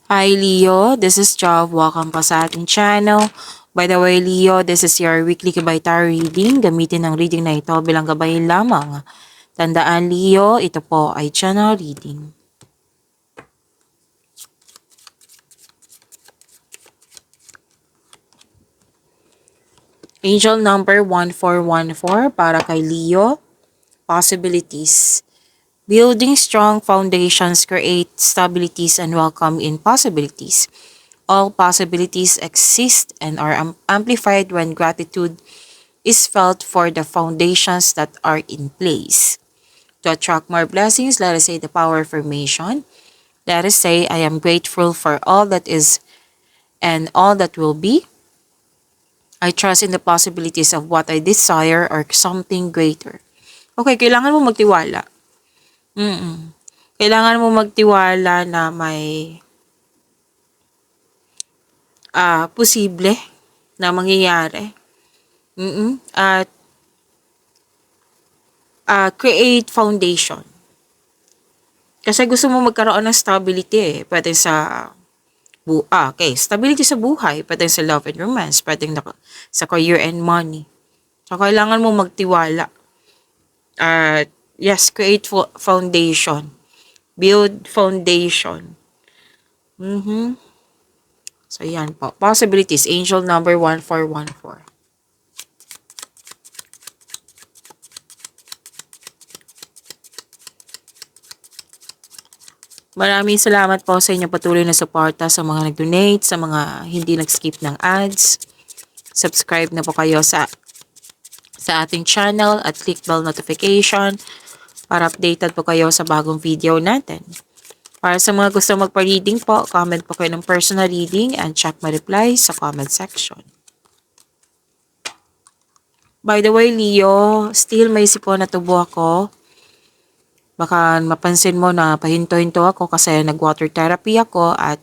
Hi Leo, this is Job. Welcome pa sa ating channel. By the way Leo, this is your weekly Gabay Tarot reading. Gamitin ang reading na ito bilang gabay lamang. Tandaan Leo, ito po ay channel reading. Angel number 1414 para kay Leo. Possibilities. Building strong foundations create stabilities and welcome in possibilities. All possibilities exist and are amplified when gratitude is felt for the foundations that are in place. To attract more blessings, let us say the power of affirmation. Let us say, I am grateful for all that is and all that will be. I trust in the possibilities of what I desire or something greater. Okay, kailangan mo magtiwala. Kailangan mo magtiwala na may posible na mangyayari. At create foundation. Kasi gusto mo magkaroon ng stability Pwede sa stability sa buhay, pwede sa love and romance, pwede sa career and money. So, kailangan mo magtiwala. At yes, create foundation. Build foundation. So, yan po. Possibilities. Angel number 1414. Maraming salamat po sa inyong patuloy na suporta sa mga nag-donate, sa mga hindi nag-skip ng ads. Subscribe na po kayo sa ating channel at click bell notification para updated po kayo sa bagong video natin. Para sa mga gusto magpa-reading po, comment po kayo ng personal reading and check my reply sa comment section. By the way, Leo, still may sipon na tubo ako. Baka mapansin mo na pahinto-hinto ako kasi nag-water therapy ako at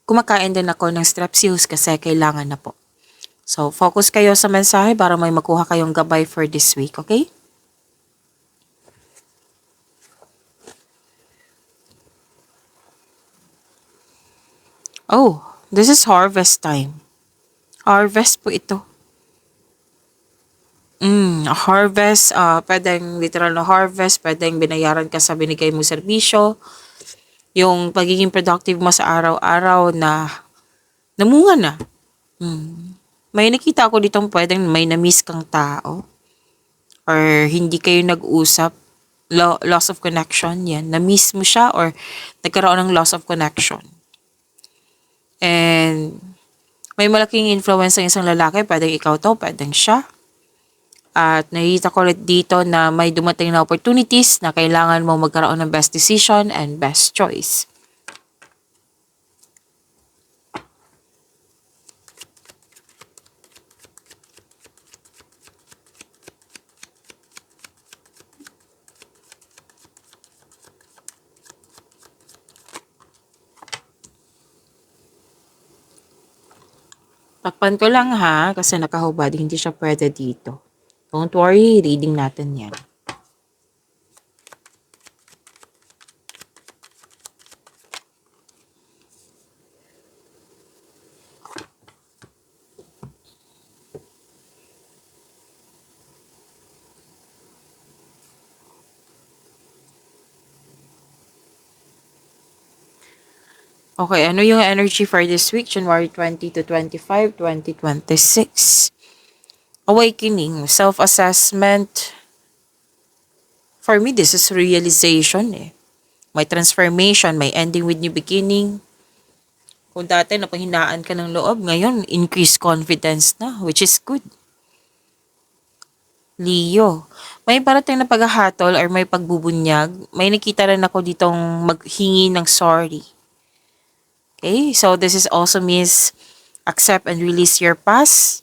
kumakain din ako ng strepsils kasi kailangan na po. So, focus kayo sa mensahe para may makuha kayong gabay for this week, okay? Oh, this is harvest time. Harvest po ito. Harvest, pwedeng literal na harvest, pwedeng binayaran ka sa binigay mong serbisyo. Yung pagiging productive mo sa araw-araw na namunga na. May nakita ako ditong pwedeng may na-miss kang tao. Or hindi kayo nag-usap. Loss of connection, yan. Na-miss mo siya or nagkaroon ng loss of connection. And may malaking influence ng isang lalaki. Pwedeng ikaw to, pwedeng siya. At nakita ko ulit dito na may dumating na opportunities na kailangan mo magkaroon ng best decision and best choice. Takpan ko lang ha, kasi nakahubad, hindi siya pwede dito. Don't worry, reading natin yan. Okay, ano yung energy for this week? January 20 to 25, 2026. Awakening, self-assessment. For me, this is realization May transformation, may ending with new beginning. Kung dati napanghinaan ka ng loob, ngayon increased confidence na, which is good. Leo, may parating na paghahatol or may pagbubunyag. May nakita rin ako ditong maghingi ng sorry. Okay, so this is also means accept and release your past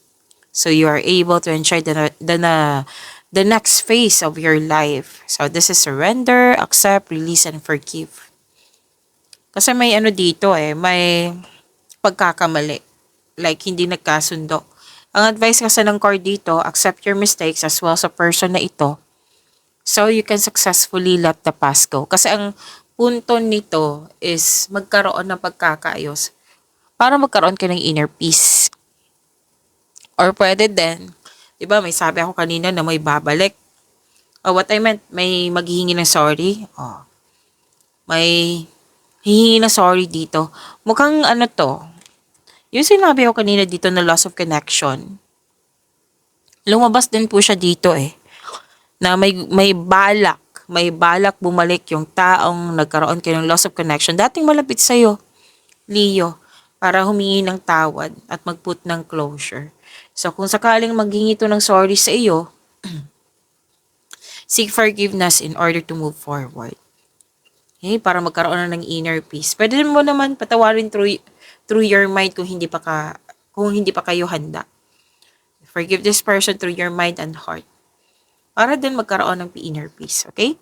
so you are able to enjoy the next phase of your life. So this is surrender, accept, release, and forgive. Kasi may dito may pagkakamali. Like hindi nagkasundo. Ang advice kasi ng card dito, accept your mistakes as well sa person na ito so you can successfully let the past go. Kasi ang punto nito is magkaroon ng pagkakaayos para magkaroon ka ng inner peace. Or pwede din, di ba may sabi ako kanina na may babalik. What I meant, may maghihingi ng sorry. May hihingi ng sorry dito. Mukhang ano to, yung sinabi ko kanina dito na loss of connection. Lumabas din po siya dito na may balak bumalik yung taong nagkaroon kayo ng loss of connection. Dating malapit sa'yo, Leo, para humingi ng tawad at mag-put ng closure. So kung sakaling maghingi ito ng sorry sa iyo, seek forgiveness in order to move forward. Okay? Para magkaroon na ng inner peace. Pwede mo naman patawarin through your mind kung hindi pa kayo handa. Forgive this person through your mind and heart. Para din magkaroon ng inner peace. Okay?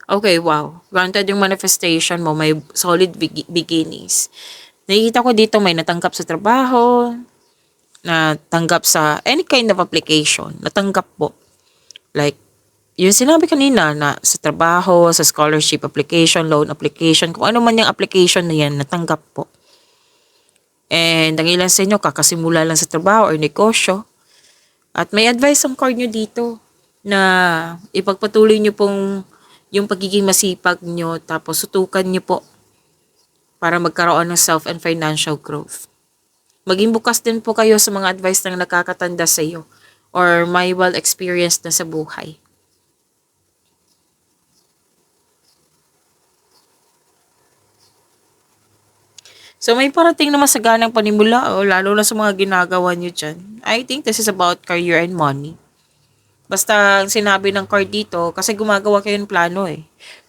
Okay, wow. Granted yung manifestation mo, may solid beginnings. Nakikita ko dito may natanggap sa trabaho, natanggap sa any kind of application. Natanggap po. Like, yung sinabi kanina na sa trabaho, sa scholarship application, loan application, kung ano man yung application na yan, natanggap po. And ang ilan sa inyo, kakasimula lang sa trabaho or negosyo. At may advice ang card nyo dito na ipagpatuloy nyo pong yung pagiging masipag nyo, tapos sutukan nyo po para magkaroon ng self and financial growth. Maging bukas din po kayo sa mga advice ng nakakatanda sa iyo or may well experienced na sa buhay. So may parating na masaganang panimula lalo na sa mga ginagawa nyo dyan. I think this is about career and money. Basta sinabi ng card dito, kasi gumagawa kayo ng plano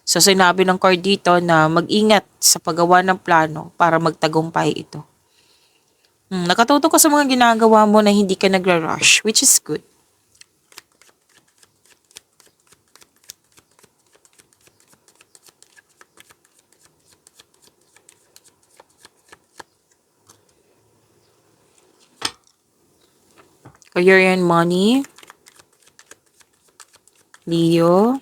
So sinabi ng card dito na mag-ingat sa paggawa ng plano para magtagumpay ito. Nakatuto ka sa mga ginagawa mo na hindi ka nagra-rush, which is good. Career and money. Leo.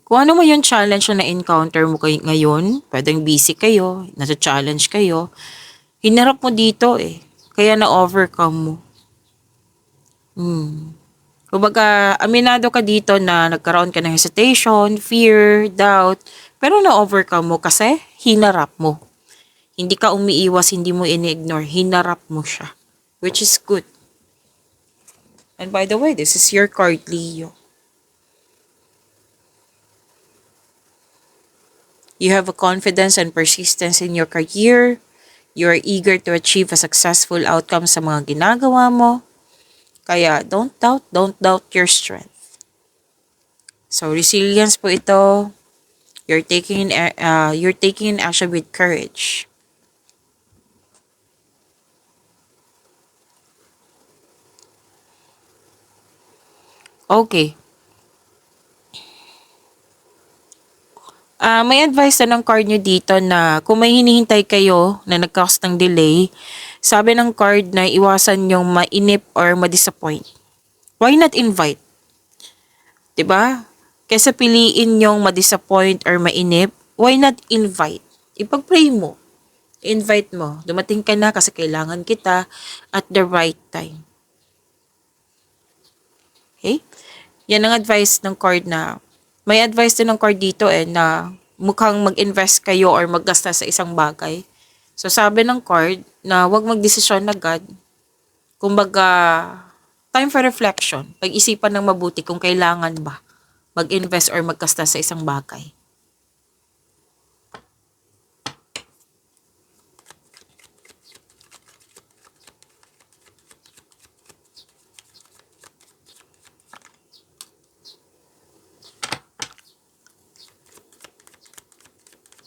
Kung ano mo yung challenge na na-encounter mo ngayon, pwedeng busy kayo, nasa-challenge kayo, hinarap mo dito kaya na-overcome mo. Kumbaga, aminado ka dito na nagkaroon ka ng hesitation, fear, doubt, pero na-overcome mo kasi hinarap mo. Hindi ka umiiwas, hindi mo ini-ignore, hinarap mo siya. Which is good. And by the way, this is your card, Leo. You have a confidence and persistence in your career. You are eager to achieve a successful outcome sa mga ginagawa mo. Kaya don't doubt your strength. So resilience po ito. You're taking an action with courage. Okay. May advice na ng card nyo dito na kung may hinihintay kayo na nag-cause ng delay, sabi ng card na iwasan yung mainip or ma-disappoint. Why not invite? 'Di ba? Kaysa piliin yung ma-disappoint or mainip, why not invite? Ipag-pray mo. Invite mo. Dumating ka na kasi kailangan kita at the right time. Okay? Yan ang advice ng card na may advice din ng card dito na mukhang mag-invest kayo or maggasta sa isang bagay. So sabi ng card na huwag magdesisyon agad. Kumbaga, time for reflection. Pag-isipan ng mabuti kung kailangan ba mag-invest or maggasta sa isang bagay.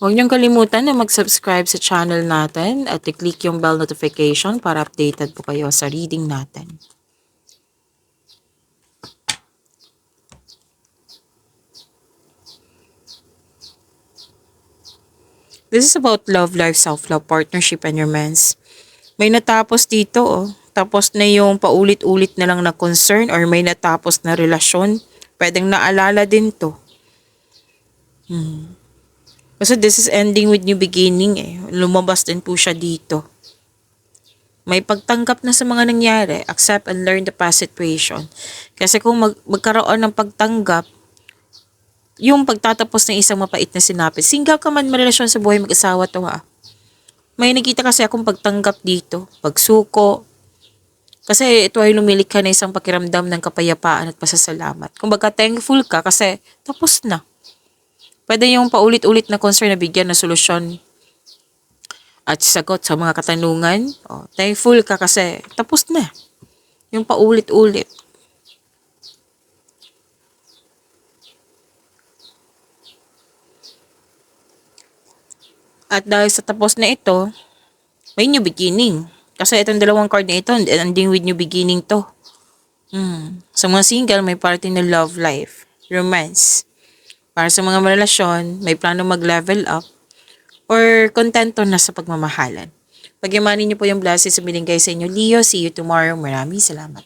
Huwag niyong kalimutan na mag-subscribe sa channel natin at i-click yung bell notification para updated po kayo sa reading natin. This is about love life, self-love, partnership, and romance. May natapos dito, oh. Tapos na yung paulit-ulit na lang na concern or may natapos na relasyon. Pwedeng naalala din to. Kasi this is ending with new beginning eh. Lumabas din po siya dito. May pagtanggap na sa mga nangyari. Accept and learn the past situation. Kasi kung magkaroon ng pagtanggap, yung pagtatapos ng isang mapait na sinapit, single ka man marelasyon sa buhay mag-asawa to ha. May nakita kasi akong pagtanggap dito, pagsuko. Kasi ito ay lumilikha na isang pakiramdam ng kapayapaan at pasasalamat. Kumbaga thankful ka kasi tapos na. Pwede yung paulit-ulit na concern na bigyan ng solusyon at sagot sa mga katanungan. Oh, thankful ka kasi tapos na. Yung paulit-ulit. At dahil sa tapos na ito, may new beginning. Kasi itong dalawang card na ito, ending with new beginning to. Sa mga single, may party na love life, romance. Para sa mga relasyon, may plano mag-level up or kontento na sa pagmamahalan. Pagyamanin niyo po yung blessings sa binigay sa inyo, Leo. See you tomorrow. Maraming salamat.